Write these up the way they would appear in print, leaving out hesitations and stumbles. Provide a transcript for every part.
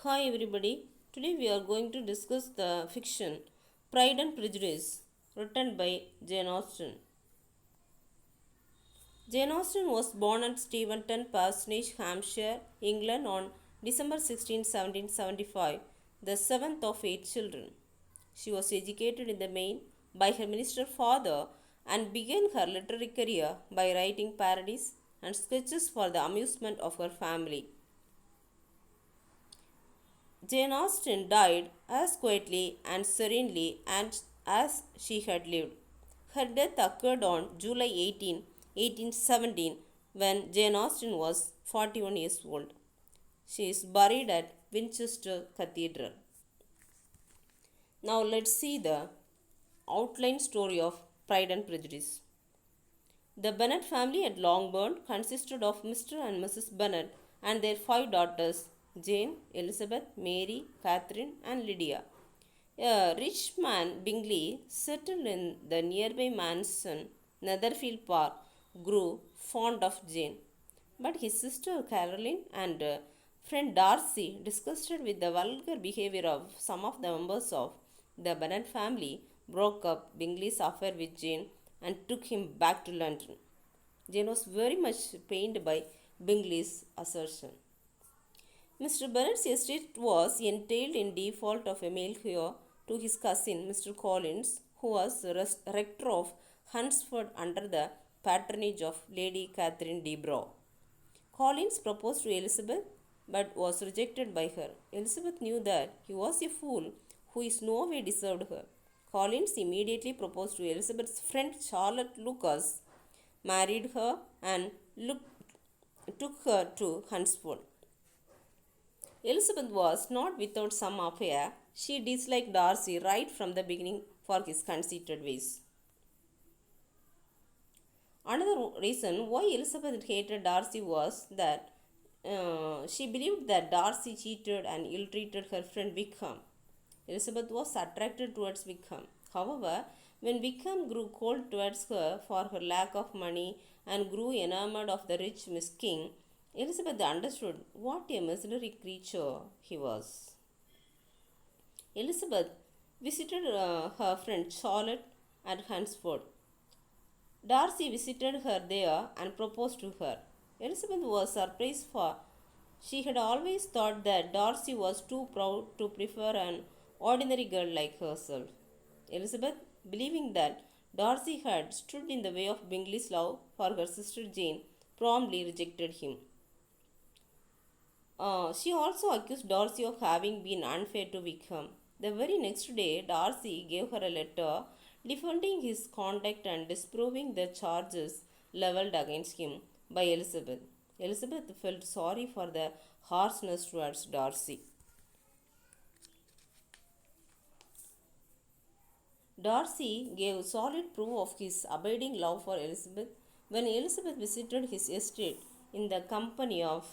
Hi everybody. Today we are going to discuss the fiction Pride and Prejudice written by Jane Austen. Jane Austen was born at Steventon Parsonage, Hampshire, England on December 16, 1775, the seventh of eight children. She was educated in the main by her minister father and began her literary career by writing parodies and sketches for the amusement of her family. Jane Austen died as quietly and serenely as she had lived. Her death occurred on July 18, 1817, when Jane Austen was 41 years old. She is buried at Winchester Cathedral. Now let's see the outline story of Pride and Prejudice. The Bennet family at Longbourn consisted of Mr. and Mrs. Bennet and their five daughters Jane, Elizabeth, Mary, Catherine, and Lydia. A rich man, Bingley, settled in the nearby mansion, Netherfield Park, grew fond of Jane. But his sister Caroline and friend Darcy, disgusted with the vulgar behavior of some of the members of the Bennet family, broke up Bingley's affair with Jane and took him back to London. Jane was very much pained by Bingley's assertion. Mr. Bennet's estate was entailed in default of a male heir to his cousin, Mr. Collins, who was rector of Hunsford under the patronage of Lady Catherine de Bourgh. Collins proposed to Elizabeth but was rejected by her. Elizabeth knew that he was a fool who in no way deserved her. Collins immediately proposed to Elizabeth's friend Charlotte Lucas, married her, and took her to Hunsford. Elizabeth was not without some affair. She disliked Darcy right from the beginning for his conceited ways. Another reason why Elizabeth hated Darcy was that she believed that Darcy cheated and ill treated her friend Wickham. Elizabeth was attracted towards Wickham. However, when Wickham grew cold towards her for her lack of money and grew enamored of the rich Miss King, Elizabeth understood what a mercenary creature he was. Elizabeth visited her friend Charlotte at Hunsford. Darcy visited her there and proposed to her. Elizabeth was surprised, for she had always thought that Darcy was too proud to prefer an ordinary girl like herself. Elizabeth, believing that Darcy had stood in the way of Bingley's love for her sister Jane, promptly rejected him. She also accused Darcy of having been unfair to Wickham. The very next day, Darcy gave her a letter defending his conduct and disproving the charges levelled against him by Elizabeth. Elizabeth felt sorry for the harshness towards Darcy. Darcy gave solid proof of his abiding love for Elizabeth when Elizabeth visited his estate in the company of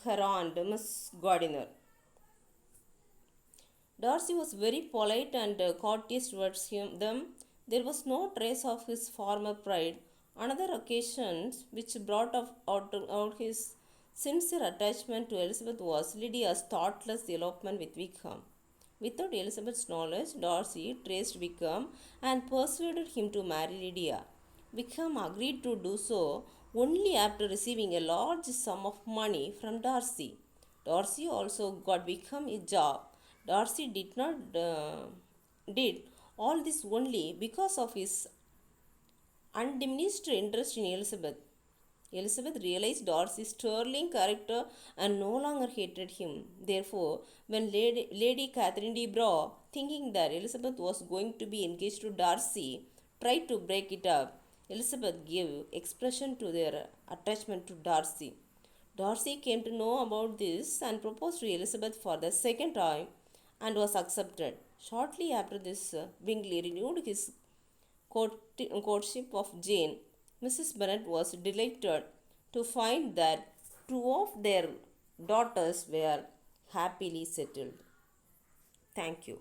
her aunt, Miss Gardiner. Darcy was very polite and courteous towards them. There was no trace of his former pride. Another occasion which brought out his sincere attachment to Elizabeth was Lydia's thoughtless elopement with Wickham. Without Elizabeth's knowledge, Darcy traced Wickham and persuaded him to marry Lydia. Wickham agreed to do so only after receiving a large sum of money from Darcy. Darcy also got Wickham a job. Darcy did all this only because of his undiminished interest in Elizabeth. Elizabeth realized Darcy's sterling character and no longer hated him. Therefore, when Lady Catherine de Bourgh, thinking that Elizabeth was going to be engaged to Darcy, tried to break it up, Elizabeth gave expression to their attachment to Darcy. Darcy came to know about this and proposed to Elizabeth for the second time and was accepted. Shortly after this, Bingley renewed his courtship of Jane. Mrs. Bennet was delighted to find that two of their daughters were happily settled. Thank you.